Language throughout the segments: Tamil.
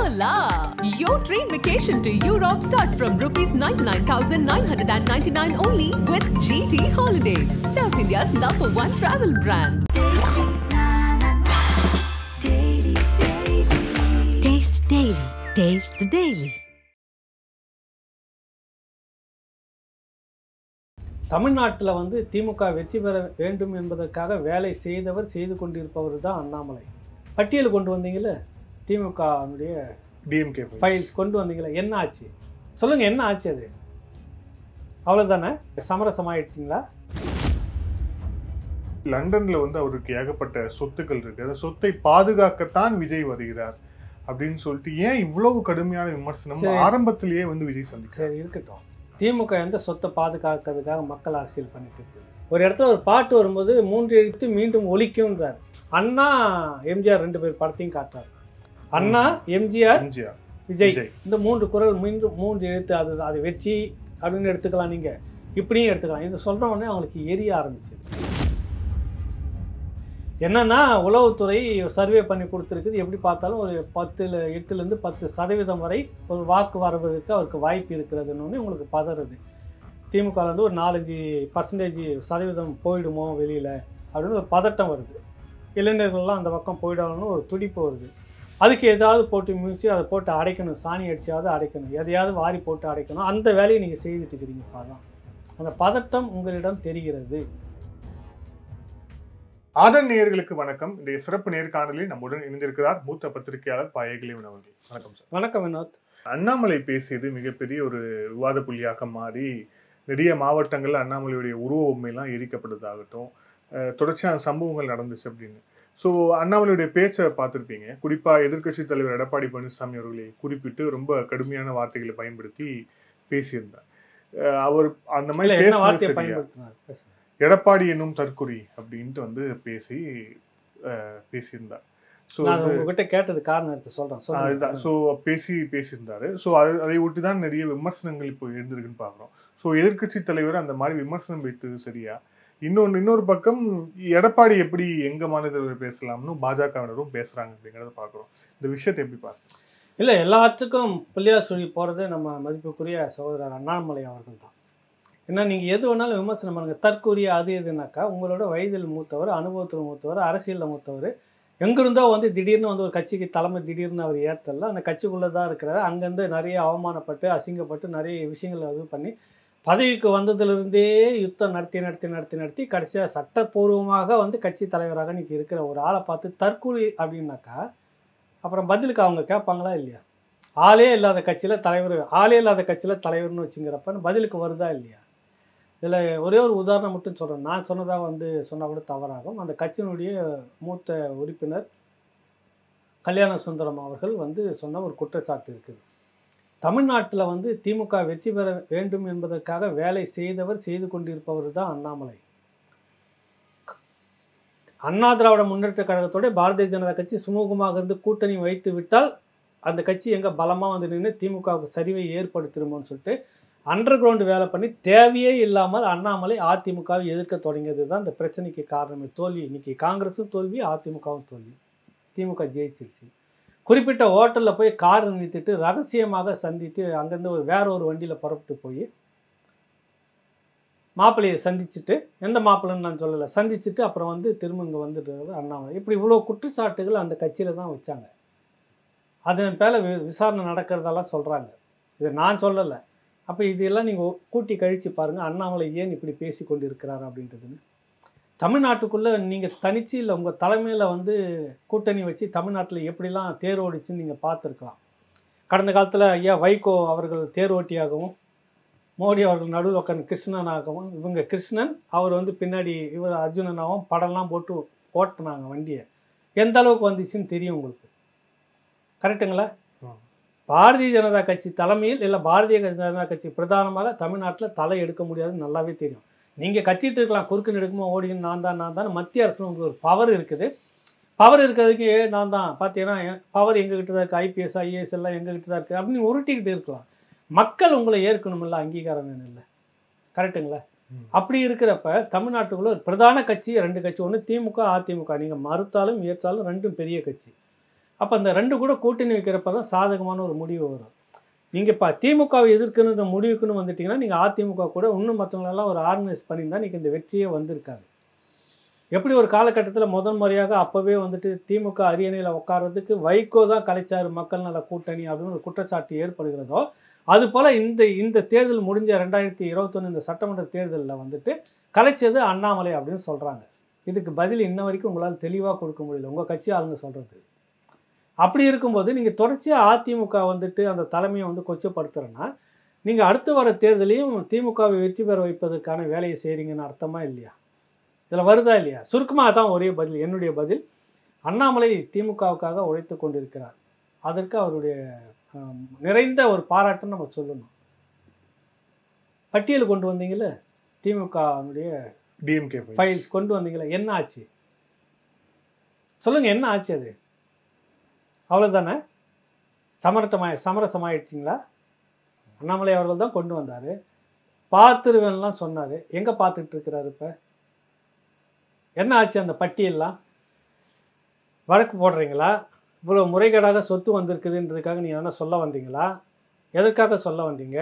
la! Your train vacation to Europe starts from rupees 99,999 only with GT Holidays, South India's #1 travel brand. Taste Daily. Taste the Daily. தமிழ்நாட்டில் வந்து திமுக வெற்றி பெற வேண்டும் என்பதற்காக வேலை செய்து கொண்டிருப்பவர் தான் அண்ணாமலை. பட்டியல் கொண்டு வந்தீங்களே திமுகவுடைய டிஎம்கே ஃபைல்ஸ் கொண்டு வந்தீங்களே, என்ன ஆச்சு சொல்லுங்க, என்ன ஆச்சு? அது அவ்வளோதானே, சமரசம் ஆயிடுச்சிங்களா? லண்டன்ல வந்து அவருக்கு ஏகப்பட்ட சொத்துக்கள் இருக்கு. அந்த சொத்தை பாதுகாக்கத்தான் விஜய் வருகிறார் அப்படின்னு சொல்லிட்டு ஏன் இவ்வளவு கடுமையான விமர்சனம் ஆரம்பத்திலேயே வந்து விஜய் சந்திக்க? சரி இருக்கட்டும், திமுக எந்த சொத்தை பாதுகாக்கிறதுக்காக மக்கள் அரசியல் பண்ணிட்டு இருக்குது. ஒரு இடத்துல ஒரு பாட்டு வரும்போது 3 எழுத்து மீண்டும் ஒலிக்கும்ன்றார். அண்ணா எம்ஜிஆர் 2 பேர் படத்தையும் காட்டுறாரு. அண்ணா எம்ஜிஆர் விஜய், இந்த 3 குரல் மீண்டும் 3 எழுத்து. அது வெற்றி அப்படின்னு எடுத்துக்கலாம், நீங்க இப்படியும் எடுத்துக்கலாம். இது சொல்ற உடனே அவங்களுக்கு எரிய ஆரம்பிச்சது. என்னன்னா, உளவுத்துறை சர்வே பண்ணி கொடுத்துருக்குது. எப்படி பார்த்தாலும் ஒரு 8லேருந்து 10% வரை ஒரு வாக்கு வரவதற்கு அவருக்கு வாய்ப்பு இருக்கிறதுன்னு உங்களுக்கு பதறது. திமுகலேருந்து ஒரு 4-5% போயிடுமோ வெளியில் அப்படின்னு ஒரு பதட்டம் வருது. இளைஞர்கள்லாம் அந்த பக்கம் போயிடணும்னு ஒரு துடிப்பு வருது. அதுக்கு ஏதாவது போட்டு மியூசி அதை போட்டு அடைக்கணும், சாணி அடிச்சாவது அடைக்கணும், எதையாவது வாரி போட்டு அடைக்கணும். அந்த வேலையை நீங்கள் செய்துட்டு இருக்கிறீங்கப்பா தான். அந்த பதட்டம் உங்களிடம் தெரிகிறது. ஆதன் நேயர்களுக்கு வணக்கம். இன்றைய சிறப்பு நேர்காணலில் நம்முடன் இணைந்திருக்கிறார் மூத்த பத்திரிகையாளர் பாயகிலிவன் அவர்கள். வணக்கம் சார். வணக்கம் வினோத். அண்ணாமலை பேசியது மிகப்பெரிய ஒரு விவாத புள்ளியாக மாறி நிறைய மாவட்டங்கள்ல அண்ணாமலையுடைய உருவ பொம்மையெல்லாம் எரிக்கப்படுறதாகட்டும், தொடர்ச்சியான சம்பவங்கள் நடந்துச்சு அப்படின்னு. ஸோ அண்ணாமலையுடைய பேச்சை பார்த்துருப்பீங்க. குறிப்பாக எதிர்க்கட்சி தலைவர் எடப்பாடி பழனிசாமி அவர்களை குறிப்பிட்டு ரொம்ப கடுமையான வார்த்தைகளை பயன்படுத்தி பேசியிருந்தார். அவர் அந்த மாதிரி பேசினார். எடப்பாடி என்னும் தற்குறி அப்படின்ட்டு வந்து பேசியிருந்தார். ஸோ உங்ககிட்ட கேட்டது காரணம் இருக்கு, சொல்றேன். அதுதான். ஸோ பேசியிருந்தாரு. ஸோ அதை ஒட்டி தான் நிறைய விமர்சனங்கள் இப்போ எழுந்திருக்குன்னு பார்க்குறோம். ஸோ எதிர்க்கட்சி தலைவர் அந்த மாதிரி விமர்சனம் வைத்தது சரியா? இன்னொரு பக்கம் எடப்பாடி எப்படி எங்க மாநிலத்தில் பேசலாம்னு பாஜகவினரும் பேசுறாங்க அப்படிங்கிறத பார்க்குறோம். இந்த விஷயத்தை எப்படி பார்க்குறோம்? இல்லை, எல்லாத்துக்கும் பிள்ளையார் சொல்லி போகிறது நம்ம மதிப்புக்குரிய சகோதரர் அண்ணாமலை அவர்கள் தான். ஏன்னா நீங்கள் எது வேணாலும் விமர்சனம் பண்ணுங்கள். தற்கூறிய அது எதுனாக்கா, உங்களோட வயதில் மூத்தவர், அனுபவத்தில் மூத்தவர், அரசியலில் மூத்தவர், எங்கிருந்தோ வந்து திடீர்னு வந்து ஒரு கட்சிக்கு தலைமை திடீர்னு அவர் ஏற்றல, அந்த கட்சிக்குள்ளே தான் இருக்கிறாரு. அங்கேருந்து நிறைய அவமானப்பட்டு அசிங்கப்பட்டு நிறைய விஷயங்கள் இது பண்ணி பதவிக்கு வந்ததுலேருந்தே யுத்தம் நடத்தி கடைசியாக சட்டப்பூர்வமாக வந்து கட்சி தலைவராக இன்றைக்கி இருக்கிற ஒரு ஆளை பார்த்து தற்கூறி அப்படின்னாக்கா அப்புறம் பதிலுக்கு அவங்க கேட்பாங்களா இல்லையா? ஆளே இல்லாத கட்சியில் தலைவர்னு வச்சுங்கிறப்ப பதிலுக்கு வருதா இல்லையா? இதில் ஒரே ஒரு உதாரணம் மட்டும் சொல்கிறேன். நான் சொன்னதாக வந்து சொன்னால் கூட தவறாகும். அந்த கட்சியினுடைய மூத்த உறுப்பினர் கல்யாண சுந்தரம் அவர்கள் வந்து சொன்ன ஒரு குற்றச்சாட்டு இருக்குது. தமிழ்நாட்டில் வந்து திமுக வெற்றி பெற வேண்டும் என்பதற்காக வேலை செய்து கொண்டிருப்பவர் தான் அண்ணாமலை. அண்ணா திராவிட முன்னேற்ற கழகத்தோட பாரதிய ஜனதா கட்சி சுமூகமாக இருந்து கூட்டணி வைத்து விட்டால் அந்த கட்சி எங்கே பலமாக வந்து நின்று திமுகவுக்கு சரிவை ஏற்படுத்திடுமோன்னு சொல்லிட்டு அண்டர் கிரவுண்டு வேலை பண்ணி தேவையே இல்லாமல் அண்ணாமலை அதிமுகவை எதிர்க்க தொடங்கியது தான் இந்த பிரச்சனைக்கு காரணமே. தோல்வி இன்னைக்கு காங்கிரஸும் தோல்வி, அதிமுகவும் தோல்வி. திமுக ஜெயிச்சிருச்சு. குறிப்பிட்ட ஹோட்டலில் போய் கார் நிறுத்திட்டு ரகசியமாக சந்தித்து அங்கேருந்து வேற ஒரு வண்டியில் புறப்பட்டு போய் மாப்பிள்ளையை சந்திச்சுட்டு, எந்த மாப்பிள்ளைன்னு நான் சொல்லலை, சந்திச்சுட்டு அப்புறம் வந்து திரும்ப இங்கே வந்துட்டு அண்ணாமலை. இப்படி இவ்வளோ குற்றச்சாட்டுகள் அந்த கட்சியில் தான் வச்சாங்க. அதன் பேர விசாரணை நடக்கிறதெல்லாம் சொல்கிறாங்க. இதை நான் சொல்லலை. அப்போ இதெல்லாம் நீங்கள் கூட்டி கழித்து பாருங்கள், அண்ணாமலை ஏன் இப்படி பேசி கொண்டு இருக்கிறார் அப்படின்றதுன்னு. தமிழ்நாட்டுக்குள்ளே நீங்கள் தனிச்சு இல்லை உங்கள் தலைமையில் வந்து கூட்டணி வச்சு தமிழ்நாட்டில் எப்படிலாம் தேர் ஓடிச்சுன்னு நீங்கள் பார்த்துருக்கலாம். கடந்த காலத்தில் ஐயா வைகோ அவர்கள் தேர் ஓட்டியாகவும், மோடி அவர்கள் நடுவில் உட்காந்து கிருஷ்ணனாகவும், இவங்க கிருஷ்ணன் அவர் வந்து பின்னாடி இவர் அர்ஜுனனாகவும் படம்லாம் போட்டு ஓட்டினாங்க வண்டியை. எந்த அளவுக்கு வந்துச்சுன்னு தெரியும் உங்களுக்கு. கரெக்டுங்களா? பாரதிய ஜனதா கட்சி தலைமையில் இல்லை பாரதிய ஜனதா கட்சி பிரதானமாக தமிழ்நாட்டில் தலை எடுக்க முடியாதுன்னு நல்லாவே தெரியும். நீங்கள் கத்திட்டு இருக்கலாம், குறுக்கு நெடுக்குமா ஓடின்னு நான் தான். மத்திய அரசு உங்களுக்கு ஒரு பவர் இருக்குது. பவர் இருக்கிறதுக்கு நான் தான் பார்த்தீங்கன்னா பவர் எங்ககிட்ட தான் இருக்குது, ஐபிஎஸ் ஐஏஎஸ் எல்லாம் எங்ககிட்ட தான் இருக்குது அப்படின்னு உருட்டிக்கிட்டு இருக்கலாம். மக்கள் உங்களை ஏற்கணுமில்ல, அங்கீகாரம் வேணும் இல்லை. கரெக்டுங்களா? அப்படி இருக்கிறப்ப தமிழ்நாட்டுக்குள்ள ஒரு பிரதான கட்சி 2 கட்சி, ஒன்று திமுக அதிமுக. நீங்கள் மறுத்தாலும் ஏற்றாலும் ரெண்டும் பெரிய கட்சி. அப்போ அந்த 2 கூட கூட்டணி வைக்கிறப்ப தான் சாதகமான ஒரு முடிவு வரும். நீங்கள் இப்போ திமுகவை எதிர்க்கணுன்ற முடிவுக்குன்னு வந்துட்டிங்கன்னா நீங்கள் அதிமுக கூட இன்னும் மற்றவங்களெல்லாம் ஒரு ஆர்கனைஸ் பண்ணியிருந்தால் நீங்கள் இந்த வெற்றியே வந்திருக்காது. எப்படி ஒரு காலகட்டத்தில் முதல் முறையாக அப்போவே வந்துட்டு திமுக அரியணையில் உட்கார்றதுக்கு வைகோ தான் கலைச்சார் மக்கள் நல கூட்டணி அப்படின்னு ஒரு குற்றச்சாட்டு ஏற்படுகிறதோ, அதுபோல் இந்த தேர்தல் முடிஞ்ச 2021 இந்த சட்டமன்ற தேர்தலில் வந்துட்டு கலைச்சது அண்ணாமலை அப்படின்னு சொல்கிறாங்க. இதுக்கு பதில் இன்ன வரைக்கும் உங்களால் தெளிவாக கொடுக்க முடியல, உங்கள் கட்சி ஆளுங்க சொல்கிறது. அப்படி இருக்கும்போது நீங்கள் தொடர்ச்சியாக அதிமுக வந்துட்டு அந்த தலைமையை வந்து கொச்சப்படுத்துகிறேன்னா நீங்கள் அடுத்து வர தேர்தலையும் திமுகவை வெற்றி பெற வைப்பதற்கான வேலையை செய்கிறீங்கன்னு அர்த்தமா இல்லையா? இதில் வருதா இல்லையா? சுருக்கமாக தான் ஒரே பதில். என்னுடைய பதில், அண்ணாமலை திமுகவுக்காக உழைத்து கொண்டிருக்கிறார். அதற்கு அவருடைய நிறைந்த ஒரு பாராட்டுன்னு நம்ம சொல்லணும். பட்டியல் கொண்டு வந்தீங்களே திமுகவுடைய டிஎம்கே ஃபைல்ஸ் கொண்டு வந்தீங்களே, என்ன ஆச்சு சொல்லுங்கள், என்ன ஆச்சு? அது அவ்வளோதானே? சமரசமாயிடுச்சிங்களா? அண்ணாமலை அவர்கள் தான் கொண்டு வந்தார், பார்த்துருவேன்லாம் சொன்னார். எங்கே பார்த்துக்கிட்டு இருக்கிறாரு இப்போ? என்ன ஆச்சு அந்த பட்டியல்லாம்? வழக்கு போடுறீங்களா? இவ்வளோ முறைகேடாக சொத்து வந்திருக்குதுன்றதுக்காக நீங்கள் எதனா சொல்ல வந்தீங்களா? எதற்காக சொல்ல வந்தீங்க?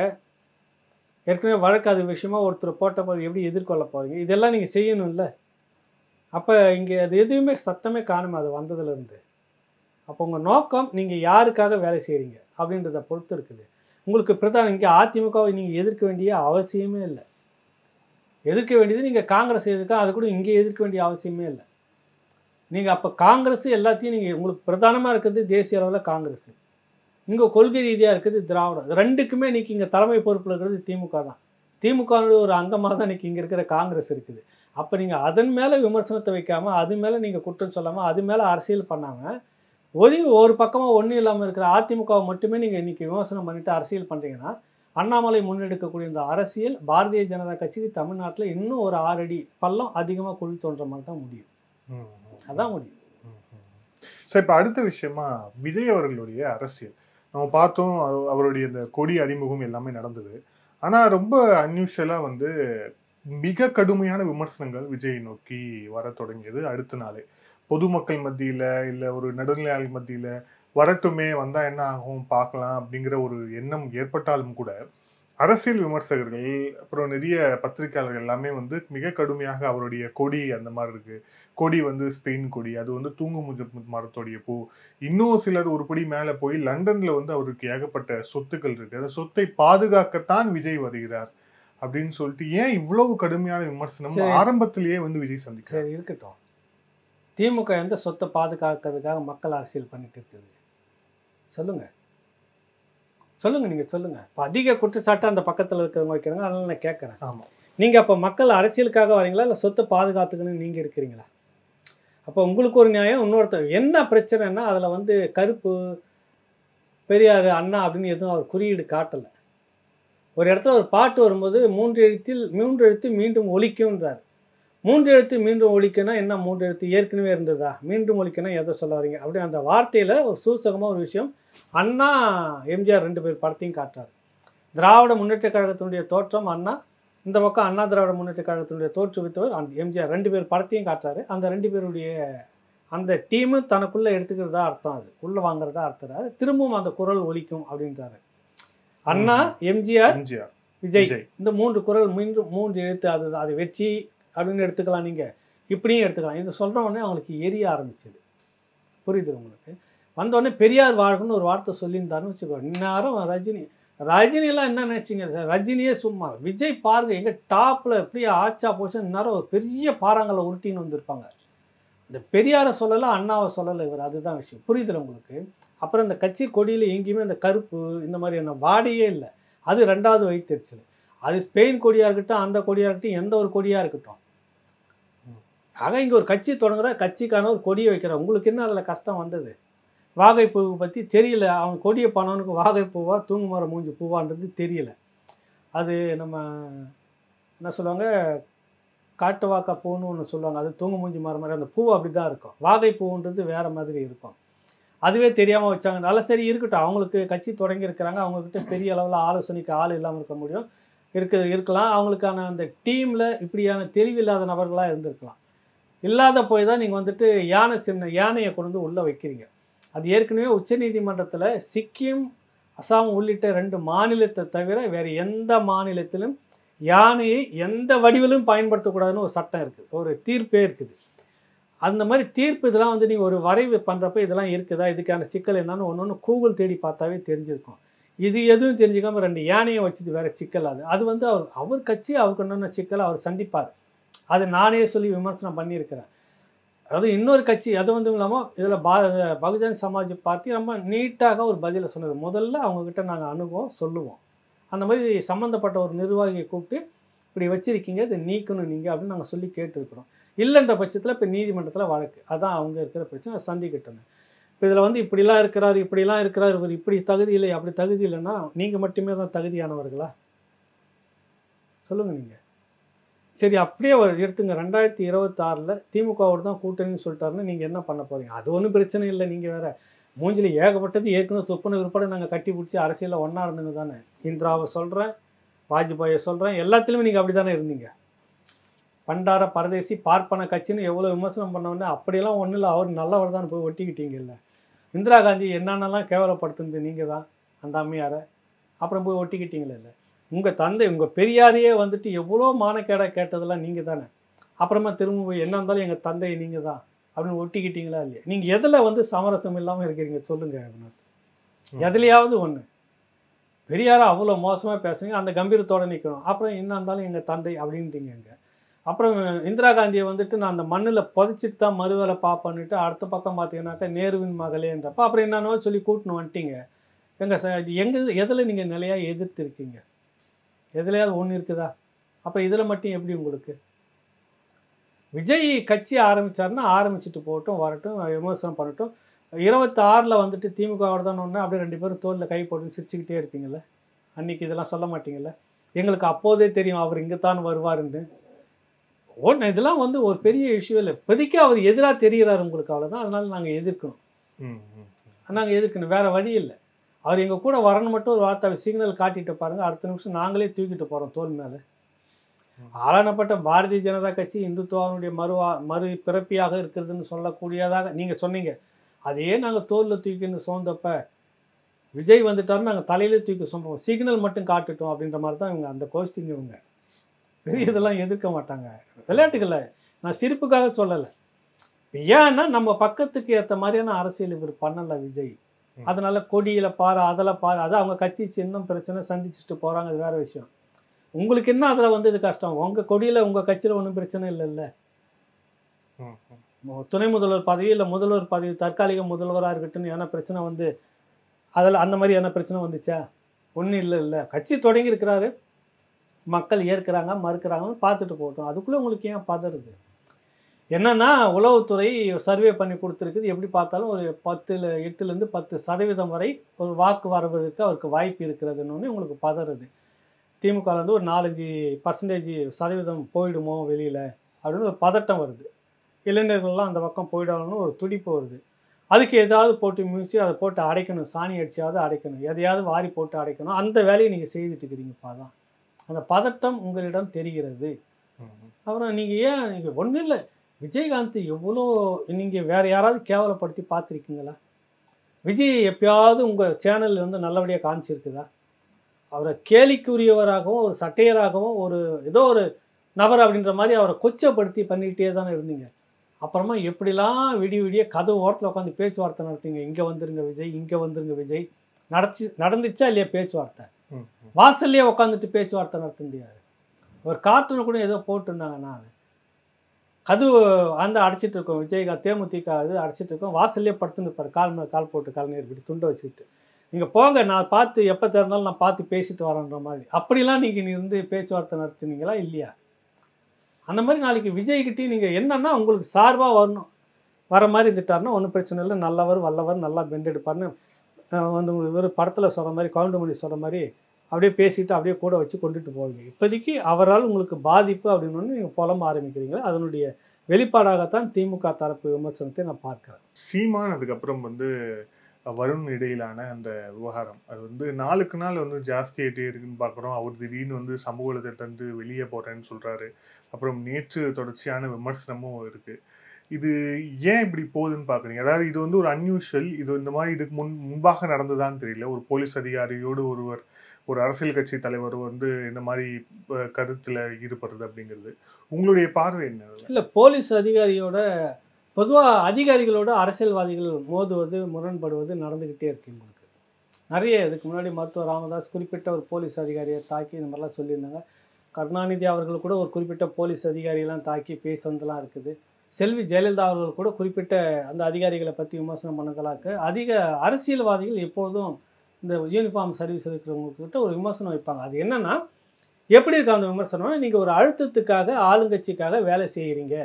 ஏற்கனவே வழக்கு அது விஷயமா ஒருத்தர் போட்ட போது எப்படி எதிர்கொள்ள போகிறீங்க? இதெல்லாம் நீங்கள் செய்யணும்ல. அப்போ இங்கே அது எதுவுமே சத்தமே காணுமே அது வந்ததுலேருந்து. அப்போ உங்கள் நோக்கம் நீங்கள் யாருக்காக வேலை செய்கிறீங்க அப்படின்றத பொறுத்து இருக்குது. உங்களுக்கு பிரதான இங்கே அதிமுகவை நீங்கள் எதிர்க்க வேண்டிய அவசியமே இல்லை. எதிர்க்க வேண்டியது நீங்கள் காங்கிரஸ் எதிர்க்க, அது கூட இங்கே எதிர்க்க வேண்டிய அவசியமே இல்லை. நீங்கள் அப்போ காங்கிரஸ் எல்லாத்தையும் நீங்கள் உங்களுக்கு பிரதானமாக இருக்கிறது தேசிய அளவில் காங்கிரஸ், இங்கே கொள்கை ரீதியாக இருக்குது திராவிடம். ரெண்டுக்குமே இன்றைக்கி இங்கே தலைமை பொறுப்பில் இருக்கிறது திமுக தான். திமுகவுடைய ஒரு அங்கமாக தான் இன்றைக்கி இங்கே இருக்கிற காங்கிரஸ் இருக்குது. அப்போ நீங்கள் அதன் மேலே விமர்சனத்தை வைக்காமல், அது மேலே நீங்கள் குற்றம் சொல்லாமல், அது மேலே அரசியல் பண்ணாமல், ஒரு பக்கமாக ஒன்றும் இல்லாமல் இருக்கிற அதிமுகவை மட்டுமே நீங்கள் இன்றைக்கி விமர்சனம் பண்ணிவிட்டு அரசியல் பண்ணுறீங்கன்னா, அண்ணாமலை முன்னெடுக்கக்கூடிய இந்த அரசியல் பாரதிய ஜனதா கட்சிக்கு தமிழ்நாட்டில் இன்னும் ஒரு 6 அடி பள்ளம் அதிகமாக குழி தோன்ற மாதிரி தான் முடியும். அதான் முடியும். ஸோ இப்போ அடுத்த விஷயமா விஜய் அவர்களுடைய அரசியல் நம்ம பார்த்தோம். அவருடைய இந்த கொடி அறிமுகம் எல்லாமே நடந்தது. ஆனால் ரொம்ப அன்யூஷுவலாக வந்து மிக கடுமையான விமர்சனங்கள் விஜய் நோக்கி வர தொடங்கியது. அடுத்த நாளே பொதுமக்கள் மத்தியில் இல்லை ஒரு நடுநிலையாளர் மத்தியில் வரட்டுமே, வந்தால் என்ன ஆகும் பார்க்கலாம் அப்படிங்கிற ஒரு எண்ணம் ஏற்பட்டாலும் கூட அரசியல் விமர்சகர்கள் அப்புறம் நிறைய பத்திரிகையாளர்கள் எல்லாமே வந்து மிக கடுமையாக அவருடைய கொடி அந்த மாதிரி இருக்கு, கொடி வந்து ஸ்பெயின் கொடி, அது வந்து தூங்குமுஞ்ச மரத்தோடைய பூ, இன்னும் சிலர் ஒருபடி மேலே போய் லண்டன்ல வந்து அவருக்கு ஏகப்பட்ட சொத்துக்கள் இருக்கு, அந்த சொத்தை பாதுகாக்கத்தான் விஜய் வருகிறார் அப்படின்னு சொல்லிட்டு ஏன் இவ்வளவு கடுமையான விமர்சனம் ஆரம்பத்திலேயே வந்து விஜய் சந்திக்க? சரி இருக்கட்டும், திமுக எந்த சொத்தை பாதுகாக்கிறதுக்காக மக்கள் அரசியல் பண்ணிட்டு இருக்குது சொல்லுங்க சொல்லுங்க, நீங்க சொல்லுங்க. இப்போ அதிக குற்றச்சாட்டு அந்த பக்கத்தில் இருக்கிறவங்க வைக்கிறாங்க, அதனால நான் கேட்குறேன். ஆமாம், நீங்க அப்போ மக்கள் அரசியலுக்காக வரீங்களா இல்லை சொத்தை பாதுகாத்துக்கணும்னு நீங்க இருக்கிறீங்களா? அப்போ உங்களுக்கு ஒரு நியாயம், இன்னொருத்தர் என்ன பிரச்சனைன்னா அதில் வந்து கருப்பு பெரியார் அண்ணா அப்படின்னு எதுவும் அவர் குறியீடு காட்டலை. ஒரு இடத்துல ஒரு பாட்டு வரும்போது 3 எழுத்து மீண்டும் ஒலிக்கும்ன்றார். 3 எழுத்து மீண்டும் ஒலிக்குன்னா என்ன? 3 எழுத்து ஏற்கனவே இருந்ததா? மீண்டும் ஒலிக்குன்னா எதை சொல்ல வரீங்க? அப்படி அந்த வார்த்தையில் ஒரு சூசகமாக ஒரு விஷயம். அண்ணா எம்ஜிஆர் 2 பேர் படத்தையும் காட்டுறாரு. திராவிட முன்னேற்ற கழகத்தினுடைய தோற்றம் அண்ணா, இந்த பக்கம் அண்ணா திராவிட முன்னேற்ற கழகத்தினுடைய தோற்றுவித்தவர் அந்த எம்ஜிஆர் 2 பேர் படத்தையும் காட்டுறாரு. அந்த 2 பேருடைய அந்த டீமு தனக்குள்ளே எடுத்துக்கிறதா அர்த்தம், அது உள்ளே வாங்குறதா அர்த்தம். திரும்பவும் அந்த குரல் ஒலிக்கும் அப்படின்றாரு. அண்ணா எம்ஜிஆர் விஜய், இந்த 3 குரல் மீண்டும் 3 எழுத்து, அது வெற்றி அப்படின்னு எடுத்துக்கலாம், நீங்கள் இப்படியும் எடுத்துக்கலாம். இதை சொல்கிற உடனே அவங்களுக்கு எரிய ஆரம்பிச்சது. புரியுது உங்களுக்கு? வந்தோடனே பெரியார் வாழ்கன்னு ஒரு வார்த்தை சொல்லியிருந்தாருன்னு வச்சுக்கோ, இந்நேரம் ரஜினியெல்லாம் என்ன நினச்சிங்க சார்? ரஜினியே சும்மா, விஜய் பாருங்க எங்கள் டாப்பில் எப்படியே ஆச்சா போச்சு, இந்நேரம் ஒரு பெரிய பாறாங்களை உருட்டின்னு வந்திருப்பாங்க. இந்த பெரியாரை சொல்லலை, அண்ணாவை சொல்லலை இவர், அதுதான் விஷயம். புரியுதுல உங்களுக்கு? அப்புறம் இந்த கட்சி கொடியில் எங்கேயுமே இந்த கருப்பு இந்த மாதிரியான வாடையே இல்லை. அது 2வது வைத்தறிச்சல். அது ஸ்பெயின் கொடியாக இருக்கட்டும், அந்த கொடியாக இருக்கட்டும், எந்த ஒரு கொடியாக இருக்கட்டும். ஆக இங்கே ஒரு கட்சி தொடங்குற, கட்சிக்கான ஒரு கொடியை வைக்கிற, உங்களுக்கு என்ன அதில் கஷ்டம் வந்தது? வாகைப்பூவை பற்றி தெரியல, அவன் கொடியை பண்ணவனுக்கு வாகைப்பூவா தூங்கு மரம் மூஞ்சி பூவான்றது தெரியல. அது நம்ம என்ன சொல்லுவாங்க, காட்டு வாக்கா பூன்னு ஒன்று சொல்லுவாங்க, அது தூங்கு மூஞ்சி மரம் மாதிரி அந்த பூ அப்படி தான் இருக்கும். வாகைப்பூன்றது வேறு மாதிரி இருக்கும். அதுவே தெரியாமல் வச்சாங்க. நல்ல சரி இருக்கட்டும், அவங்களுக்கு கட்சி தொடங்கி இருக்கிறாங்க, அவங்கக்கிட்ட பெரிய அளவில் ஆலோசனைக்கு ஆள் இல்லாமல் இருக்க முடியும், இருக்கலாம். அவங்களுக்கான அந்த டீமில் இப்படியான தெரிவில்லாத நபர்களாக இருந்திருக்கலாம். இல்லாத போய் தான் நீங்கள் வந்துட்டு யானையை கொண்டு வந்து உள்ளே வைக்கிறீங்க. அது ஏற்கனவே உச்சநீதிமன்றத்தில் சிக்கிம், அசாம் உள்ளிட்ட 2 மாநிலத்தை தவிர வேறு எந்த மாநிலத்திலும் யானையை எந்த வடிவிலும் பயன்படுத்தக்கூடாதுன்னு ஒரு சட்டம் இருக்குது, ஒரு தீர்ப்பே இருக்குது. அந்த மாதிரி தீர்ப்பு இதெல்லாம் வந்து நீங்கள் ஒரு வரைவு பண்ணுறப்ப இதெல்லாம் இருக்குதா, இதுக்கான சிக்கல் என்னன்னு ஒன்று கூகுள் தேடி பார்த்தாவே தெரிஞ்சிருக்கும். இது எதுவும் தெரிஞ்சுக்காமல் 2 யானையை வச்சுது வேறு சிக்கல். அது வந்து அவர் கட்சி அவருக்கு என்னென்ன சிக்கலை அவர் சந்திப்பார். அது நானே சொல்லி விமர்சனம் பண்ணியிருக்கிறேன். அதாவது இன்னொரு கட்சி அது வந்து இல்லாமல் இதில் பகுஜன் சமாஜ் பார்ட்டி ரொம்ப நீட்டாக ஒரு பதிலை சொன்னது. முதல்ல அவங்கக்கிட்ட நாங்கள் அணுகுவோம், சொல்லுவோம். அந்த மாதிரி சம்மந்தப்பட்ட ஒரு நிர்வாகியை கூப்பிட்டு இப்படி வச்சுருக்கீங்க, இதை நீக்கணும் நீங்கள் அப்படின்னு நாங்கள் சொல்லி கேட்டுருக்குறோம். இல்லைன்ற பட்சத்தில் இப்போ நீதிமன்றத்தில் வழக்கு, அதான் அவங்க இருக்கிற பிரச்சனை சந்திக்கிட்டோம். இப்போ இதில் வந்து இப்படிலாம் இருக்கிறார், இவர் இப்படி தகுதி இல்லை, அப்படி தகுதி இல்லைன்னா நீங்கள் மட்டுமே தான் தகுதியானவர்களா சொல்லுங்கள் நீங்கள். சரி அப்படியே எடுத்துங்க, 2026 திமுகவோடு தான் கூட்டணின்னு சொல்லிட்டாருன்னு நீங்கள் என்ன பண்ண போகிறீங்க? அது ஒன்றும் பிரச்சனை இல்லை. நீங்கள் வேறு மூஞ்சில் ஏகப்பட்டது ஏற்கனவே துப்புன விற்பனை நாங்கள் கட்டி பிடிச்சி அரசியலில் ஒன்றா இருந்துங்க தானே. இந்திராவை சொல்கிறேன், வாஜ்பாயை சொல்கிறேன், எல்லாத்துலேயுமே நீங்கள் அப்படி தானே இருந்தீங்க. பண்டார பரதேசி பார்ப்பன கட்சின்னு எவ்வளோ விமர்சனம் பண்ணோன்னே அப்படியெல்லாம் ஒன்றும் இல்லை, அவர் நல்லவர் தான் போய் ஒட்டிக்கிட்டீங்க. இல்லை இந்திரா காந்தி என்னென்னலாம் கேவலப்படுத்துனது நீங்கள் தான், அந்த அம்மையாரை அப்புறம் போய் ஒட்டிக்கிட்டீங்களே. இல்லை உங்கள் தந்தை உங்கள் பெரியாரையே வந்துட்டு எவ்வளோ மானக்கேடாக கேட்டதெல்லாம் நீங்கள் தானே. அப்புறமா திரும்ப போய் என்ன இருந்தாலும் எங்கள் தந்தை நீங்கள் தான் அப்படின்னு ஒட்டிக்கிட்டீங்களா இல்லையா? நீங்கள் எதில் வந்து சமரசம் இல்லாமல் இருக்கிறீங்க சொல்லுங்கள். எதுலையாவது ஒன்று பெரியாரை அவ்வளோ மோசமாக பேசுங்க, அந்த கம்பீரத்தோடு நிற்கணும். அப்புறம் என்ன இருந்தாலும் எங்கள் தந்தை அப்படின்ட்டீங்க. அப்புறம் இந்திரா காந்தியை வந்துட்டு நான் அந்த மண்ணில் புதைச்சிட்டு தான் மறுவேலை பார்ப்பேன்னுட்டு அடுத்த பக்கம் பார்த்தீங்கன்னாக்கா நேருவின் மகளேன்றப்ப அப்புறம் என்னென்னோ சொல்லி கூட்டின்னு வந்துட்டீங்க. எதில் நீங்கள் நிலையாக எதிர்த்து இருக்கீங்க? எதுலையாவது ஒன்று இருக்குதா? அப்போ இதில் மட்டும் எப்படி உங்களுக்கு? விஜய் கட்சி ஆரம்பித்தாருன்னா ஆரம்பிச்சுட்டு போகட்டும், வரட்டும், விமர்சனம் பண்ணட்டும். 26 வந்துட்டு திமுகவோட தான் ஒன்று அப்படியே 2 பேரும் தோளில் கை போட்டு சிரிச்சுக்கிட்டே இருப்பீங்கள்ல. அன்றைக்கி இதெல்லாம் சொல்ல மாட்டீங்கள்ல. எங்களுக்கு அப்போதே தெரியும் அவர் இங்கே தான் வருவாருன்னு. ஒன்று இதெல்லாம் வந்து ஒரு பெரிய இஷ்யூ இல்லை. இப்போதைக்கு அவர் எதிராக தெரிகிறார் உங்களுக்கு, அவ்வளோதான். அதனால் நாங்கள் எதிர்க்கணும், வேறு வழி இல்லை. அவர் எங்கள் கூட வரணும் மட்டும் ஒரு வார்த்தை சிக்னல் காட்டிட்டு பாருங்கள், அடுத்த நிமிஷம் நாங்களே தூக்கிட்டு போகிறோம் தோல் மேலே. ஆளானப்பட்ட பாரதிய ஜனதா கட்சி இந்துத்துவாவுடைய மறு பிறப்பியாக இருக்கிறதுன்னு சொல்லக்கூடியதாக நீங்கள் சொன்னீங்க. அதையே நாங்கள் தோலில் தூக்கின்னு சோர்ந்தப்ப விஜய் வந்துட்டாருன்னு நாங்கள் தலையிலே தூக்கி சொன்னோம், சிக்னல் மட்டும் காட்டுட்டோம் அப்படின்ற மாதிரி தான் இவங்க அந்த கோஷ்டிங்க. இவங்க பெரிய இதெல்லாம் எதிர்க்க மாட்டாங்க. விளையாட்டுகளை நான் சிரிப்புக்காக சொல்லலை. ஏன்னா நம்ம பக்கத்துக்கு ஏற்ற மாதிரியான அரசியல் இவர் பண்ணலை விஜய். அதனால கொடியில் பாரு, அதில் பாரு, அது அவங்க கட்சி சின்னம் பிரச்சனை சந்திச்சுட்டு போகிறாங்க, அது வேறு விஷயம். உங்களுக்கு என்ன அதில் வந்து இது கஷ்டம்? உங்கள் கொடியில் உங்கள் கட்சியில் ஒன்றும் பிரச்சனை இல்லைல்ல. துணை முதல்வர் பதவி இல்லை முதல்வர் பதவி தற்காலிக முதல்வராக இருக்கட்டும்னு என்ன பிரச்சனை வந்து அதில் அந்த மாதிரி என்ன பிரச்சனை வந்துச்சா? ஒன்றும் இல்லை. கட்சி தொடங்கி இருக்கிறாரு, மக்கள் ஏற்கிறாங்க மறுக்கிறாங்கன்னு பார்த்துட்டு போகட்டும். அதுக்குள்ளே உங்களுக்கு ஏன் பதறுது? என்னென்னா உளவுத்துறை சர்வே பண்ணி கொடுத்துருக்குது. எப்படி பார்த்தாலும் ஒரு 8லேருந்து 10% வரை ஒரு வாக்கு வரவதற்கு அவருக்கு வாய்ப்பு இருக்கிறதுன்னு உங்களுக்கு பதறுது. திமுகலேருந்து ஒரு 4-5% போயிடுமோ வெளியில் அப்படின்னு ஒரு பதட்டம் வருது. இளைஞர்கள்லாம் அந்த பக்கம் போயிடணும்னு ஒரு துடிப்பு வருது. அதுக்கு ஏதாவது போட்டு அதை போட்டு அடைக்கணும், சாணி அடிச்சாவது அடைக்கணும், எதையாவது வாரி போட்டு அடைக்கணும். அந்த வேலையை நீங்கள் செய்துட்டு இருக்கிறீங்கப்பா. தான் அந்த பதட்டம் உங்களிடம் தெரிகிறது. அப்புறம் நீங்கள் ஒன்றும் இல்லை, விஜயகாந்த் எவ்வளோ நீங்கள் வேறு யாராவது கேவலப்படுத்தி பார்த்துருக்கீங்களா? விஜய் எப்பயாவது உங்கள் சேனலில் வந்து நல்லபடியாக காமிச்சிருக்குதா? அவரை கேலிக்குரியவராகவும் ஒரு சட்டையராகவும் ஒரு ஏதோ ஒரு நபர் அப்படின்ற மாதிரி அவரை கொச்சப்படுத்தி பண்ணிக்கிட்டே தானே இருந்தீங்க. அப்புறமா எப்படிலாம் விடிய கதவு ஓரத்தில் உட்காந்து பேச்சுவார்த்தை நடத்திங்க. இங்கே வந்துருங்க விஜய், இங்கே வந்துருங்க விஜய். நடந்துச்சா இல்லையா பேச்சுவார்த்தை? வாசல்லையே உட்காந்துட்டு பேச்சுவார்த்தை நடத்திருந்தாரு. ஒரு கார்ட்டூன் கூட ஏதோ போட்டிருந்தாங்க. நான் கதவு அடைச்சிட்டு இருக்கோம், விஜய்கா தேமுதிக இது அடைச்சிட்டு இருக்கோம், வாசல்லே படுத்துன்னு இருப்பார், கால் மேலே கால் போட்டு கால் நேர் இப்படி துண்டை வச்சுக்கிட்டு. நீங்கள் போங்க, நான் பார்த்து எப்போ திறந்தாலும் நான் பார்த்து பேசிட்டு வரேன்ற மாதிரி. அப்படிலாம் நீங்கள் இருந்து பேச்சுவார்த்தை நடத்துனீங்களா இல்லையா? அந்த மாதிரி நாளைக்கு விஜய்கிட்டையும் நீங்கள் என்னன்னா உங்களுக்கு சார்பாக வர மாதிரி இருந்துட்டாருன்னா ஒன்றும் பிரச்சனை இல்லை. நல்லவர் வல்லவர் நல்லா பெண்ட் எடுப்பார்னு வந்து ஒரு படத்தில் சொல்கிற மாதிரி, கவுண்டமணி சொல்கிற மாதிரி அப்படியே பேசிட்டு அப்படியே கூட வச்சு கொண்டுட்டு போவீங்க. இப்போதைக்கு அவரால் உங்களுக்கு பாதிப்பு அப்படின்னு நீங்கள் புலம்ப ஆரம்பிக்கிறீங்களா? அதனுடைய வெளிப்பாடாகத்தான் திமுக தரப்பு விமர்சனத்தை நான் பார்க்குறேன். சீமான் அதுக்கப்புறம் வந்து வருண் இடையிலான அந்த விவகாரம் அது வந்து நாளுக்கு நாள் வந்து ஜாஸ்தியாகிட்டே இருக்குன்னு பார்க்குறோம். அவர் திடீர்னு வந்து சமூக வலைத்தளத்திலிருந்து வெளியே போகிறேன்னு சொல்கிறாரு. அப்புறம் நேற்று தொடர்ச்சியான விமர்சனமும் இருக்குது. இது ஏன் இப்படி போகுதுன்னு பார்க்குறீங்க? அதாவது இது வந்து ஒரு அன்யூஷுவல், இது இந்த மாதிரி இதுக்கு முன்பாக நடந்ததான்னு தெரியல. ஒரு போலீஸ் அதிகாரியோடு ஒருவர், ஒரு அரசியல் கட்சி தலைவர் வந்து இந்த மாதிரி கருத்தில் ஈடுபடுறது அப்படிங்கிறது உங்களுடைய பார்வை என்ன? இல்லை, போலீஸ் அதிகாரியோட பொதுவாக அதிகாரிகளோட அரசியல்வாதிகள் மோதுவது, முரண்படுவது நடந்துக்கிட்டே இருக்கு. உங்களுக்கு நிறைய இதுக்கு முன்னாடி மருத்துவர் ராமதாஸ் குறிப்பிட்ட ஒரு போலீஸ் அதிகாரியை தாக்கி இந்த மாதிரிலாம் சொல்லியிருந்தாங்க. கருணாநிதி அவர்கள் கூட ஒரு குறிப்பிட்ட போலீஸ் அதிகாரியெல்லாம் தாக்கி பேசுனதெல்லாம் இருக்குது. செல்வி ஜெயலலிதா அவர்கள் கூட குறிப்பிட்ட அந்த அதிகாரிகளை பற்றி விமர்சனம் பண்ணதெல்லாம் இருக்குது. அதிக அரசியல்வாதிகள் எப்போதும் இந்த யூனிஃபார்ம் சர்வீஸ் இருக்கிறவங்கக்கிட்ட ஒரு விமர்சனம் வைப்பாங்க. அது என்னென்னா, எப்படி இருக்க அந்த விமர்சனம்னா, நீங்கள் ஒரு அழுத்தத்துக்காக ஆளுங்கட்சிக்காக வேலை செய்கிறீங்க,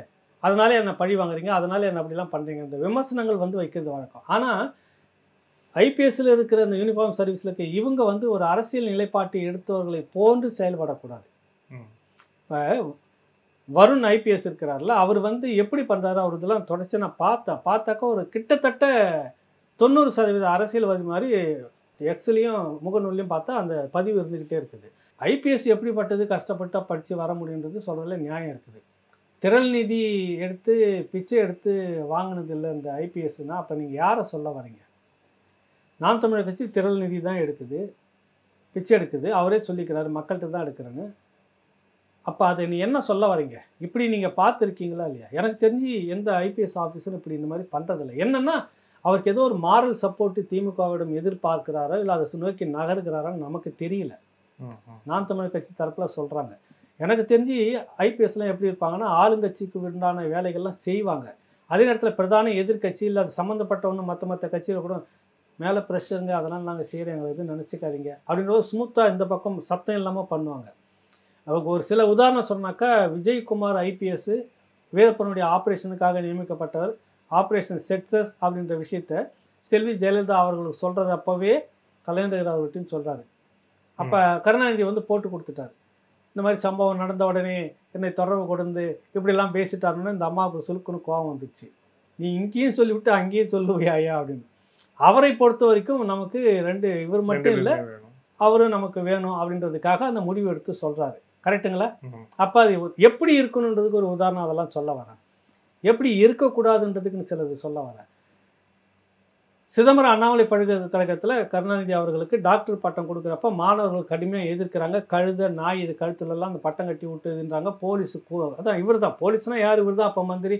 அதனால என்னை பழி வாங்குறீங்க, அதனால என்ன அப்படிலாம் பண்ணுறீங்க, இந்த விமர்சனங்கள் வந்து வைக்கிறது வழக்கம். ஆனால் ஐபிஎஸ்சில் இருக்கிற அந்த யூனிஃபார்ம் சர்வீஸில் இருக்க இவங்க வந்து ஒரு அரசியல் நிலைப்பாட்டை எடுத்தவர்களை போன்று செயல்படக்கூடாது. இப்போ வருண் ஐபிஎஸ் இருக்கிறார்ல, அவர் வந்து எப்படி பண்ணுறாரு, அவர் இதெல்லாம் தொடர்ச்சி நான் பார்த்தாக்கா ஒரு கிட்டத்தட்ட 90% அரசியல்வாதி மாதிரி எக்ஸ்லேயும் முகநூல்லையும் பார்த்தா அந்த பதிவு இருந்துக்கிட்டே இருக்குது. ஐபிஎஸ் எப்படிப்பட்டது, கஷ்டப்பட்டால் படித்து வர முடியுன்றது சொல்கிறதுல நியாயம் இருக்குது. திரள் நிதி எடுத்து பிச்சை எடுத்து வாங்கினது இல்லை இந்த ஐபிஎஸ்னால், அப்போ நீங்கள் யாரை சொல்ல வரீங்க? நாம் தமிழர் கட்சி திரள் நிதி தான் எடுக்குது, பிச்சை எடுக்குது, அவரே சொல்லிக்கிறாரு மக்கள்கிட்ட தான் எடுக்கிறேன்னு. அப்போ அதை நீ என்ன சொல்ல வரீங்க? இப்படி நீங்கள் பார்த்துருக்கீங்களா இல்லையா? எனக்கு தெரிஞ்சு எந்த ஐபிஎஸ் ஆஃபீஸரும் இப்படி இந்த மாதிரி பண்ணுறதில்லை. என்னென்னா, அவருக்கு ஏதோ ஒரு மாரல் சப்போர்ட்டு திமுகவிடம் எதிர்பார்க்கிறாரோ இல்லை அதை நோக்கி நகர்கிறாரான்னு நமக்கு தெரியல. நாம் தமிழர் கட்சி தரப்பில் சொல்கிறாங்க. எனக்கு தெரிஞ்சு ஐபிஎஸ்லாம் எப்படி இருப்பாங்கன்னா, ஆளுங்கட்சிக்கு உண்டான வேலைகள்லாம் செய்வாங்க. அதே நேரத்தில் பிரதான எதிர்கட்சி இல்லை அது சம்மந்தப்பட்டவொன்று மற்ற கட்சியில் கூட மேலே ப்ரெஷருங்க, அதனால் நாங்கள் செய்கிறோம், எங்களை எதுவும் நினச்சிக்காதீங்க அப்படின்ற ஸ்மூத்தாக இந்த பக்கம் சத்தம் இல்லாமல் பண்ணுவாங்க. அவங்க ஒரு சில உதாரணம் சொன்னாக்கா, விஜயகுமார் ஐபிஎஸ் வீரப்பனுடைய ஆப்ரேஷனுக்காக நியமிக்கப்பட்டவர், ஆப்ரேஷன் சக்ஸஸ் அப்படின்ற விஷயத்த செல்வி ஜெயலலிதா அவர்களுக்கு சொல்கிறது அப்போவே கலைஞர் அவர்கிட்டையும் சொல்கிறாரு. அப்போ கருணாநிதி வந்து போட்டு கொடுத்துட்டார். இந்த மாதிரி சம்பவம் நடந்த உடனே என்னை தொடர்பு கொடுந்து இப்படிலாம் பேசிட்டாருன்னு இந்த அம்மாவுக்கு சுலுக்குன்னு கோவம் வந்துச்சு. நீ இங்கேயும் சொல்லிவிட்டு அங்கேயும் சொல்லுவியா அப்படின்னு. அவரை பொறுத்த வரைக்கும் நமக்கு இவர் மட்டும் இல்லை, அவரும் நமக்கு வேணும் அப்படின்றதுக்காக அந்த முடிவு எடுத்து சொல்கிறாரு. கரெக்டுங்களா? அப்போ அது எப்படி இருக்கணுன்றதுக்கு ஒரு உதாரணம் அதெல்லாம் சொல்ல வரேன். எப்படி இருக்கக்கூடாதுன்றதுக்குன்னு சிலது சொல்ல வரேன். சிதம்பரம் அண்ணாமலை பல்கலைக்கழகத்தில் கருணாநிதி அவர்களுக்கு டாக்டர் பட்டம் கொடுக்குறப்ப மாணவர்கள் கடுமையாக எதிர்க்கிறாங்க. கழுத நாய் இது கழுத்துலலாம் அந்த பட்டம் கட்டி விட்டுதுன்றாங்க. போலீஸுக்கு அதான் இவர் தான் போலீஸ்னால் யார், இவர் தான் அப்போ மந்திரி.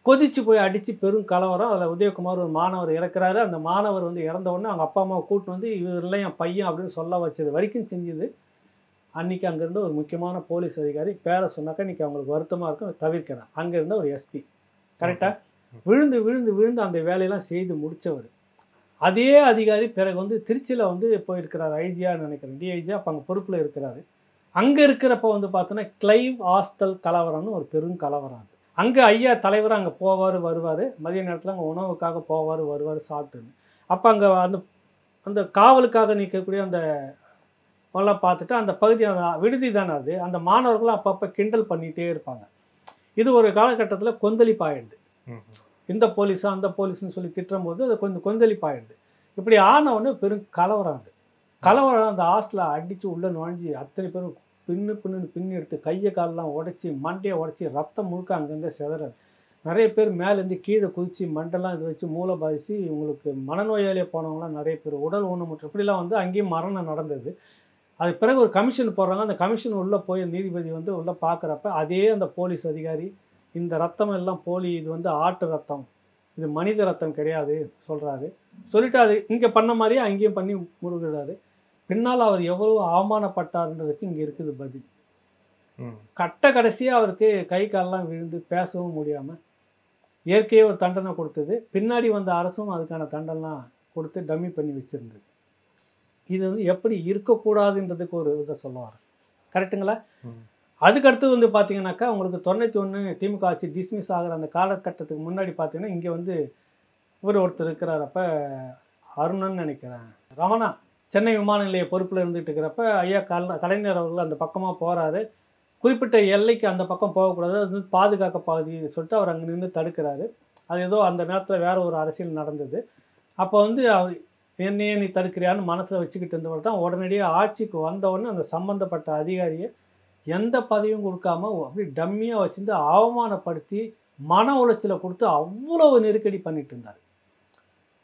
கொதிச்சு போய் அடித்து பெரும் கலவரம். அதில் உதயகுமார் ஒரு மாணவர் இறக்குறாரு. அந்த மாணவர் வந்து இறந்த உடனே அவங்க அப்பா அம்மாவை கூட்டின்னு வந்து இவரில் என் பையன் அப்படின்னு சொல்ல வச்சது வரைக்கும் செஞ்சுது. அன்றைக்கி அங்கேருந்து ஒரு முக்கியமான போலீஸ் அதிகாரி பேரை சொன்னாக்கா இன்றைக்கி அவங்களுக்கு வருத்தமாக இருக்கும், தவிர்க்கிறேன். அங்கே இருந்த ஒரு எஸ்பி கரெக்டாக விழுந்து விழுந்து விழுந்து அந்த வேலையெல்லாம் செய்து முடித்தவர். அதே அதிகாரி பிறகு வந்து திருச்சியில் வந்து போயிருக்கிறார், ஐஜியான்னு நினைக்கிறேன், டிஐஜியா. அப்போ அங்கே பொறுப்பில் இருக்கிறாரு. அங்கே இருக்கிறப்ப வந்து பார்த்தோன்னா கிளைவ் ஹாஸ்டல் கலவரம்னு ஒரு பெரும் கலவரம். அது அங்கே ஐயா தலைவராக அங்கே போவார் வருவார், மதிய நேரத்தில் அங்கே உணவுக்காக போவார் வருவார் சாப்பிட்டுன்னு. அப்போ அங்கே அந்த காவலுக்காக நிற்கக்கூடிய அந்த எல்லாம் பார்த்துட்டு அந்த பகுதி விடுதி தானே அது, அந்த மாணவர்களும் அப்பப்போ கிண்டல் பண்ணிகிட்டே இருப்பாங்க. இது ஒரு காலகட்டத்தில் கொந்தளிப்பாயிடுது. இந்த போலீஸா அந்த போலீஸ்ன்னு சொல்லி திட்டும் போது அது கொஞ்சம் கொந்தளிப்பாயிடுது. இப்படி ஆனவுடனே பெரும் கலவரம். அது கலவரம் அந்த ஹாஸ்டலில் அடித்து உள்ளே நுழைஞ்சி அத்தனை பேரும் பின்னு எடுத்து கையை காலெலாம் உடச்சி மண்டையை உடச்சி ரத்தம் முழுக்க அங்கங்கே சிதறது. நிறைய பேர் மேலேருந்து கீழே குதித்து மண்டெல்லாம் இது வச்சு மூளை பாதிச்சு உங்களுக்கு மனநோயாளியே போனவங்களாம் நிறைய பேர், உடல் ஊனமுற்று இப்படிலாம் வந்து அங்கேயும் மரணம் நடந்தது. அதுக்கு பிறகு ஒரு கமிஷன் போடுறாங்க. அந்த கமிஷன் உள்ளே போய் நீதிபதி வந்து உள்ளே பார்க்குறப்ப அதே அந்த போலீஸ் அதிகாரி இந்த ரத்தம் எல்லாம் போலி, இது வந்து ஆட்டு ரத்தம், இது மனித ரத்தம் கிடையாது சொல்கிறாரு. சொல்லிவிட்டு அது இங்கே பண்ண மாதிரியே அங்கேயும் பண்ணி முழுகிறாரு. பின்னால் அவர் எவ்வளோ அவமானப்பட்டார்ன்றதுக்கு இங்கே இருக்குது பதில். கடைசியாக அவருக்கு கை காலெல்லாம் விழுந்து பேசவும் முடியாமல் இயற்கையே ஒரு தண்டனை கொடுத்தது. பின்னாடி வந்த அரசும் அதுக்கான தண்டனைலாம் கொடுத்து டம்மி பண்ணி வச்சுருந்தது. இது வந்து எப்படி இருக்கக்கூடாதுன்றதுக்கு ஒரு இதை சொல்ல வரேன். கரெக்டுங்களா? அதுக்கடுத்து வந்து பார்த்தீங்கன்னாக்கா உங்களுக்கு 91 திமுக ஆட்சி டிஸ்மிஸ் ஆகிற அந்த காலகட்டத்துக்கு முன்னாடி பார்த்தீங்கன்னா இங்கே வந்து இவர் ஒருத்தர் இருக்கிறார். அப்போ அருணன் நினைக்கிறேன், ரமணா சென்னை விமான நிலைய பொறுப்பில் இருந்துகிட்டு இருக்கிறப்ப ஐயா கலைஞர் அவர்கள் அந்த பக்கமாக போகிறாரு. குறிப்பிட்ட எல்லைக்கு அந்த பக்கம் போகக்கூடாது, அது வந்து பாதுகாக்க பகுதி சொல்லிட்டு அவர் அங்கே நின்று தடுக்கிறாரு. அது ஏதோ அந்த நேரத்தில் வேறு ஒரு அரசியல் நடந்தது. அப்போ வந்து அவர் என்னையே நீ தடுக்கிறியான்னு மனசில் வச்சுக்கிட்டு இருந்தவர் தான் உடனடியாக ஆட்சிக்கு வந்தவுடனே அந்த சம்மந்தப்பட்ட அதிகாரியை எந்த பதவியும் கொடுக்காம அப்படி டம்மியாக வச்சுருந்து அவமானப்படுத்தி மன உளைச்சலை கொடுத்து அவ்வளவு நெருக்கடி பண்ணிட்டு இருந்தார்.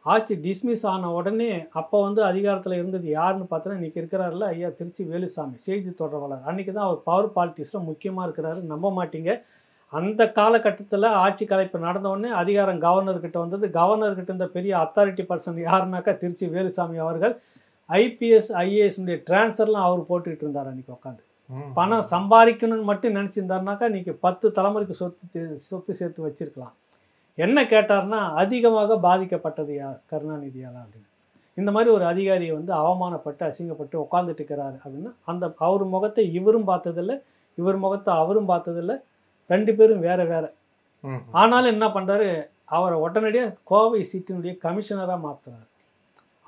ஆட்சி டிஸ்மிஸ் ஆன உடனே அப்போ வந்து அதிகாரத்தில் இருந்தது யாருன்னு பார்த்தோன்னா இன்றைக்கி இருக்கிறாருல ஐயா திருச்சி வேலுசாமி, செய்தி தொடர்பாளர். அன்றைக்கி தான் அவர் பவர் பாலிட்டிக்ஸில் முக்கியமாக இருக்கிறாரு. நம்ப மாட்டீங்க, அந்த காலகட்டத்தில் ஆட்சி கலைப்பு நடந்தவுடனே அதிகாரம் கவர்னர்கிட்ட வந்தது. கவர்னர்கிட்ட இருந்த பெரிய அத்தாரிட்டி பர்சன் யாருனாக்கா திருச்சி வேலுசாமி அவர்கள். ஐபிஎஸ் ஐஏஎஸ்னுடைய டிரான்ஸ்ஃபர்லாம் அவர் போட்டுக்கிட்டு இருந்தார் அன்றைக்கி உட்காந்து. பணம் சம்பாதிக்கணும்னு மட்டும் நினச்சிருந்தாருனாக்கா இன்றைக்கி 10 தலைமுறைக்கு சொத்து சேர்த்து வச்சுருக்கலாம். என்ன கேட்டார்னா அதிகமாக பாதிக்கப்பட்டது யார், கருணாநிதியால் அப்படின்னு. இந்த மாதிரி ஒரு அதிகாரியை வந்து அவமானப்பட்டு அசிங்கப்பட்டு உட்காந்துட்டு இருக்கிறாரு அப்படின்னு அவர் முகத்தை இவரும் பார்த்ததில்லை, இவர் முகத்தை அவரும் பார்த்ததில்லை, 2 பேரும் வேற வேற. ஆனாலும் என்ன பண்ணுறாரு, அவரை உடனடியாக கோவை சிட்டினுடைய கமிஷனராக மாற்றுறாரு.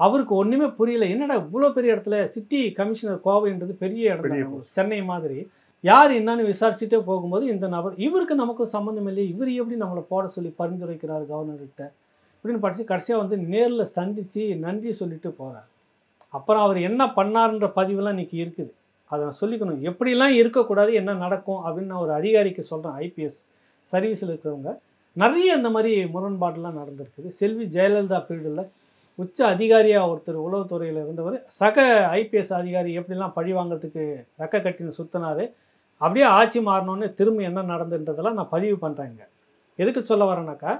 அவருக்கு ஒன்றுமே புரியல, என்னடா இவ்வளோ பெரிய இடத்துல சிட்டி கமிஷனர் கோவைன்றது பெரிய இடம், சென்னை மாதிரி, யார் என்னன்னு விசாரிச்சுட்டே போகும்போது இந்த நபர் இவருக்கு நமக்கு சம்மந்தம் இல்லை, இவர் எப்படி நம்மளை போட சொல்லி பரிந்துரைக்கிறார் கவர்னர்கிட்ட அப்படின்னு படித்து கடைசியாக வந்து நேரில் சந்தித்து நன்றி சொல்லிட்டு போகிறார். அப்புறம் அவர் என்ன பண்ணார்ன்ற பதிவெல்லாம் இன்றைக்கி இருக்குது, அதை நான் சொல்லிக்கணும். எப்படிலாம் இருக்கக்கூடாது, என்ன நடக்கும் அப்படின்னு நான் ஒரு அதிகாரிக்கு சொல்கிறேன். ஐபிஎஸ் சர்வீஸில் இருக்கிறவங்க நிறைய இந்த மாதிரி முரண்பாடெலாம் நடந்திருக்குது. செல்வி ஜெயலலிதா பீரியடில் உச்ச அதிகாரியாக ஒருத்தர் உளவுத்துறையில் இருந்தவர் சக ஐபிஎஸ் அதிகாரி எப்படிலாம் பழி வாங்கிறதுக்கு ரெக்க கட்டின்னு சுற்றினார். அப்படியே ஆட்சி மாறினோடனே திரும்ப என்ன நடந்துன்றதெல்லாம் நான் பதிவு பண்ணுறேங்க. எதுக்கு சொல்ல வரேன்னாக்கா,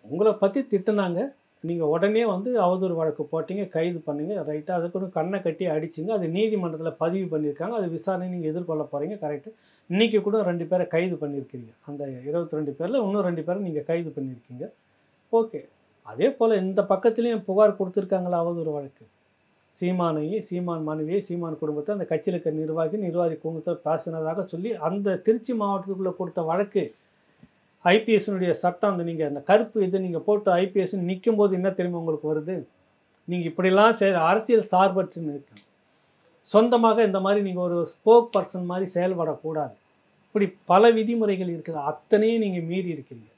உங்களை பற்றி திட்டுனாங்க, நீங்கள் உடனே வந்து அவதூறு வழக்கு போட்டிங்க, கைது பண்ணிங்க, ரைட்டாக அதுக்கு ஒரு கண்ணை கட்டி அடிச்சிங்க, அது நீதிமன்றத்தில் பதிவு பண்ணியிருக்காங்க, அது விசாரணை நீங்கள் எதிர்கொள்ள போகிறீங்க, கரெக்டு. இன்றைக்கி கூட 2 பேரை கைது பண்ணியிருக்கிறீங்க, அந்த 22 பேரில் இன்னும் 2 பேரை நீங்கள் கைது பண்ணியிருக்கீங்க, ஓகே. அதே போல் இந்த பக்கத்துலேயும் புகார் கொடுத்துருக்காங்களா அவதூறு வழக்கு, சீமானையும் சீமான் மனைவியை சீமான் குடும்பத்தை அந்த கட்சியில் இருக்கிற நிர்வாகி குடும்பத்தை பேசினதாக சொல்லி அந்த திருச்சி மாவட்டத்துக்குள்ளே கொடுத்த வழக்கு. ஐபிஎஸ்னுடைய சட்டம் அந்த நீங்கள் அந்த கருப்பு இது நீங்கள் போட்டு ஐபிஎஸ் நிற்கும் போது என்ன தெரியுமா உங்களுக்கு வருது, நீங்கள் இப்படிலாம் அரசியல் சார்பற்றுன்னு இருக்கணும், சொந்தமாக இந்த மாதிரி நீங்கள் ஒரு ஸ்போக் பர்சன் மாதிரி செயல்படக்கூடாது, இப்படி பல விதிமுறைகள் இருக்குது, அத்தனையும் நீங்கள் மீறி இருக்கிறீங்க.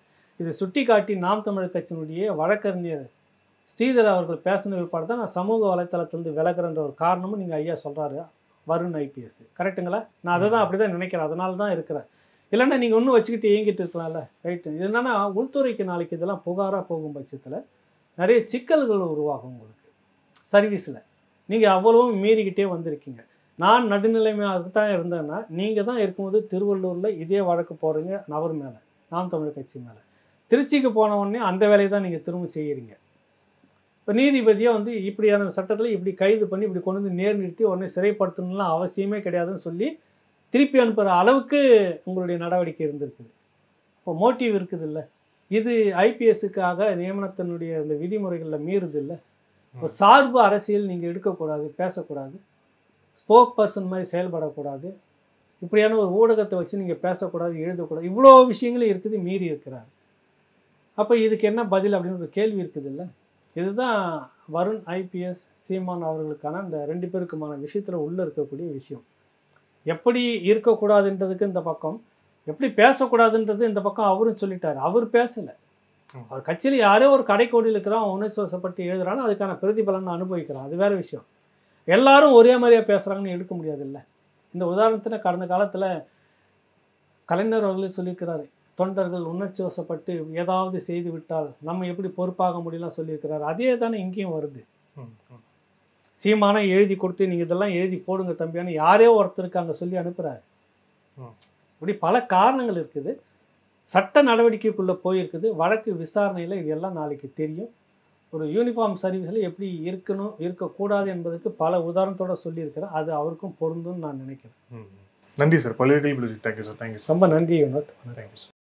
இதை சுட்டி காட்டி நாம் தமிழர் கட்சியினுடைய வழக்கறிஞர் ஸ்ரீதர் அவர்கள் பேசின விற்பாடு தான் நான் சமூக வலைத்தளத்திலிருந்து விலகிறன்ற ஒரு காரணமும் நீங்கள் ஐயா சொல்கிறாரு வருண் ஐபிஎஸ், கரெக்டுங்களா? நான் அதை தான் அப்படி தான் நினைக்கிறேன், அதனால தான் இருக்கிறேன். இல்லைன்னா நீங்கள் ஒன்றும் வச்சுக்கிட்டு இயங்கிட்டு இருக்கலாம்ல, ரைட்டு. இது என்னென்னா உள்துறைக்கு நாளைக்கு இதெல்லாம் புகாராக போகும் பட்சத்தில் நிறைய சிக்கல்கள் உருவாகும் உங்களுக்கு சர்வீஸில். நீங்கள் அவ்வளவும் மீறிக்கிட்டே வந்திருக்கீங்க. நான் நடுநிலைமையாக தான் இருந்தேன்னா நீங்கள் தான் இருக்கும்போது திருவள்ளூரில் இதே வழக்கு போகிறீங்க நபர் மேலே, நாம் தமிழர் கட்சி மேலே. திருச்சிக்கு போன உடனே அந்த வேலையை தான் நீங்கள் திரும்ப செய்கிறீங்க. இப்போ நீதிபதியாக வந்து இப்படியான சட்டத்தில் இப்படி கைது பண்ணி இப்படி கொண்டு வந்து நேர் நிறுத்தி உடனே சிறைப்படுத்தணும்லாம் அவசியமே கிடையாதுன்னு சொல்லி திருப்பி அனுப்புகிற அளவுக்கு உங்களுடைய நடவடிக்கை இருந்திருக்குது. இப்போ மோட்டிவ் இருக்குது இல்லை, இது ஐபிஎஸ்ஸுக்காக நியமனத்தினுடைய அந்த விதிமுறைகளில் மீறுது இல்லை. ஒரு சார்பு அரசியல் நீங்கள் எடுக்கக்கூடாது, பேசக்கூடாது, ஸ்போக் பர்சன் மாதிரி செயல்படக்கூடாது, இப்படியான ஒரு ஊடகத்தை வச்சு நீங்கள் பேசக்கூடாது, எழுதக்கூடாது, இவ்வளோ விஷயங்களும் இருக்குது, மீறி இருக்கிறார். அப்போ இதுக்கு என்ன பதில் அப்படின்னு ஒரு கேள்வி இருக்குது இல்லை. இதுதான் வருண் ஐபிஎஸ் சீமான் அவர்களுக்கான இந்த 2 பேருக்குமான விஷயத்தில் உள்ளே இருக்கக்கூடிய விஷயம். எப்படி இருக்கக்கூடாதுன்றதுக்கு இந்த பக்கம், எப்படி பேசக்கூடாதுன்றது இந்த பக்கம் அவரும் சொல்லிட்டார். அவர் பேசலை, அவர் கட்சியில் யாரோ ஒரு கடைக்கோடியில் இருக்கிறான், உணர்ச்சிவசப்பட்டு எழுதுறான்னு அதுக்கான பிரதிபலன் அனுபவிக்கிறான், அது வேறு விஷயம். எல்லாரும் ஒரே மாதிரியாக பேசுகிறாங்கன்னு எடுக்க முடியாது இல்லை. இந்த உதாரணத்தில் கடந்த காலத்தில் கலைஞர் அவர்களே சொல்லியிருக்கிறாரு, தொண்டர்கள் உணர்ச்சி வசப்பட்டு ஏதாவது செய்து விட்டால் நம்ம எப்படி பொறுப்பாக முடியலாம் சொல்லியிருக்கிறார். அதே தானே இங்கேயும் வருது. சீமானை எழுதி கொடுத்து நீங்கள் இதெல்லாம் எழுதி போடுங்க தம்பியான்னு யாரே ஒருத்தருக்கு அங்கே சொல்லி அனுப்புகிறாரு. இப்படி பல காரணங்கள் இருக்குது. சட்ட நடவடிக்கைக்குள்ளே போயிருக்குது. வழக்கு விசாரணையில் இதெல்லாம் நாளைக்கு தெரியும். ஒரு யூனிஃபார்ம் சர்வீஸில் எப்படி இருக்கணும் இருக்கக்கூடாது என்பதற்கு பல உதாரணத்தோடு சொல்லியிருக்கிறேன். அது அவருக்கும் பொருந்தும்னு நான் நினைக்கிறேன். நன்றி சார். பல்வேறு கேள்வி. Thank you sir. தேங்க்யூ. ரொம்ப நன்றி யுனத். Thank you sir.